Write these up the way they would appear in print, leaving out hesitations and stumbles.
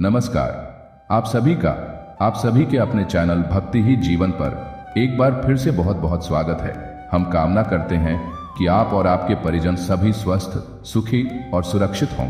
नमस्कार। आप सभी के अपने चैनल भक्ति ही जीवन पर एक बार फिर से बहुत बहुत स्वागत है। हम कामना करते हैं कि आप और आपके परिजन सभी स्वस्थ, सुखी और सुरक्षित हों।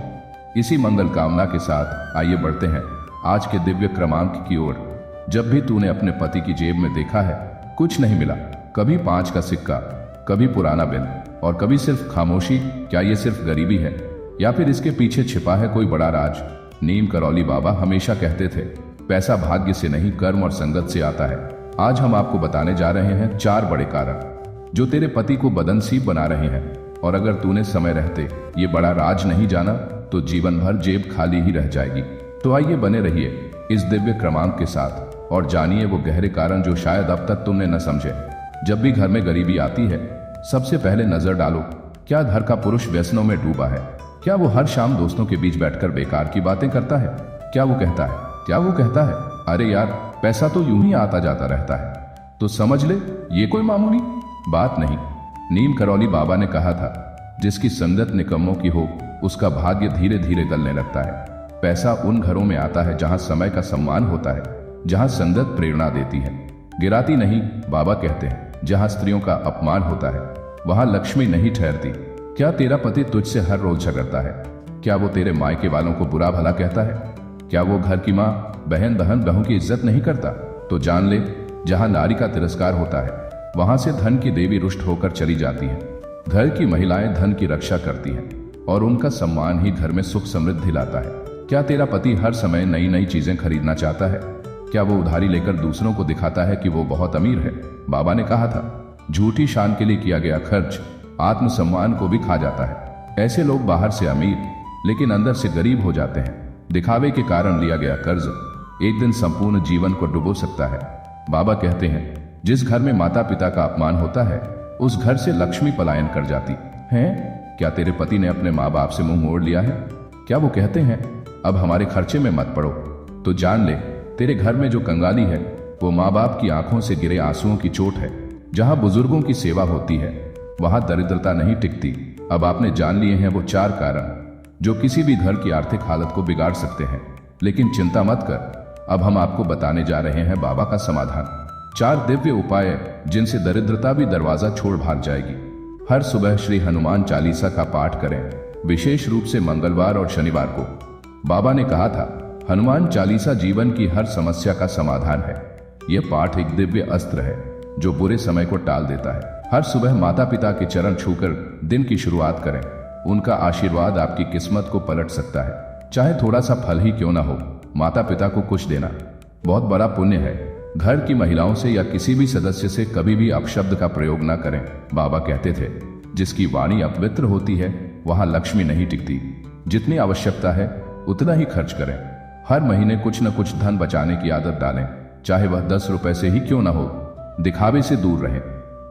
इसी मंगल कामना के साथ आइए बढ़ते हैं आज के दिव्य क्रमांक की ओर। जब भी तूने अपने पति की जेब में देखा है कुछ नहीं मिला, कभी 5 का सिक्का, कभी पुराना बिल और कभी सिर्फ खामोशी, क्या ये सिर्फ गरीबी है या फिर इसके पीछे छिपा है कोई बड़ा राज? नीम करौली बाबा हमेशा कहते थे, पैसा भाग्य से नहीं कर्म और संगत से आता है। आज हम आपको बताने जा रहे हैं 4 बड़े कारण जो तेरे पति को बदनसीब बना रहे हैं। और अगर तूने समय रहते ये बड़ा राज नहीं जाना तो जीवन भर जेब खाली ही रह जाएगी। तो आइए बने रहिए इस दिव्य क्रमांक के साथ और जानिए वो गहरे कारण जो शायद अब तक तुमने न समझे। जब भी घर में गरीबी आती है सबसे पहले नजर डालो, क्या घर का पुरुष व्यसनों में डूबा है? क्या वो हर शाम दोस्तों के बीच बैठकर बेकार की बातें करता है? क्या वो कहता है अरे यार पैसा तो यूं ही आता जाता रहता है, तो समझ ले ये कोई मामूली बात नहीं। नीम करौली बाबा ने कहा था, जिसकी संगत निकम्मों की हो उसका भाग्य धीरे धीरे गलने लगता है। पैसा उन घरों में आता है जहां समय का सम्मान होता है, जहां संगत प्रेरणा देती है, गिराती नहीं। बाबा कहते हैं जहां स्त्रियों का अपमान होता है वहां लक्ष्मी नहीं ठहरती। क्या तेरा पति तुझसे हर रोज झगड़ता है? क्या वो तेरे मायके वालों को बुरा भला कहता है? क्या वो घर की माँ, बहन बहू की इज्जत नहीं करता? तो जान ले, जहां नारी का तिरस्कार होता है वहां से धन की देवी रुष्ट होकर चली जाती है। घर की महिलाएं धन की रक्षा करती हैं और उनका सम्मान ही घर में सुख समृद्धि लाता है। क्या तेरा पति हर समय नई नई चीजें खरीदना चाहता है? क्या वो उधारी लेकर दूसरों को दिखाता है कि वो बहुत अमीर है? बाबा ने कहा था, झूठी शान के लिए किया गया खर्च आत्मसम्मान को भी खा जाता है। ऐसे लोग बाहर से अमीर लेकिन अंदर से गरीब हो जाते हैं। दिखावे के कारण लिया गया कर्ज एक दिन संपूर्ण जीवन को डुबो सकता है। बाबा कहते हैं, जिस घर में माता पिता का अपमान होता है उस घर से लक्ष्मी पलायन कर जाती है। क्या तेरे पति ने अपने माँ बाप से मुंह मोड़ लिया है? क्या वो कहते हैं अब हमारे खर्चे में मत पड़ो? तो जान ले, तेरे घर में जो कंगाली है वो माँ बाप की आंखों से गिरे आंसुओं की चोट है। जहां बुजुर्गों की सेवा होती है वहां दरिद्रता नहीं टिकती। अब आपने जान लिए हैं वो 4 कारण जो किसी भी घर की आर्थिक हालत को बिगाड़ सकते हैं। लेकिन चिंता मत कर, अब हम आपको बताने जा रहे हैं बाबा का समाधान। 4 दिव्य उपाय जिनसे दरिद्रता भी दरवाजा छोड़ भाग जाएगी। हर सुबह श्री हनुमान चालीसा का पाठ करें, विशेष रूप से मंगलवार और शनिवार को। बाबा ने कहा था, हनुमान चालीसा जीवन की हर समस्या का समाधान है। यह पाठ एक दिव्य अस्त्र है जो बुरे समय को टाल देता है। हर सुबह माता पिता के चरण छूकर दिन की शुरुआत करें, उनका आशीर्वाद आपकी किस्मत को पलट सकता है। चाहे थोड़ा सा फल ही क्यों ना हो, माता पिता को कुछ देना बहुत बड़ा पुण्य है। घर की महिलाओं से या किसी भी सदस्य से कभी भी अपशब्द का प्रयोग ना करें। बाबा कहते थे, जिसकी वाणी अपवित्र होती है वहां लक्ष्मी नहीं टिकती। जितनी आवश्यकता है उतना ही खर्च करें। हर महीने कुछ न कुछ धन बचाने की आदत डालें, चाहे वह 10 रुपए से ही क्यों ना हो। दिखावे से दूर रहें।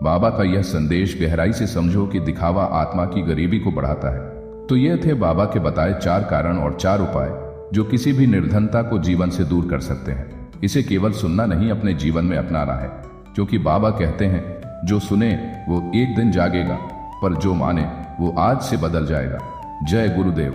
बाबा का यह संदेश गहराई से समझो कि दिखावा आत्मा की गरीबी को बढ़ाता है। तो ये थे बाबा के बताए 4 कारण और 4 उपाय जो किसी भी निर्धनता को जीवन से दूर कर सकते हैं। इसे केवल सुनना नहीं, अपने जीवन में अपनाना है, क्योंकि बाबा कहते हैं, जो सुने वो एक दिन जागेगा, पर जो माने वो आज से बदल जाएगा। जय गुरुदेव।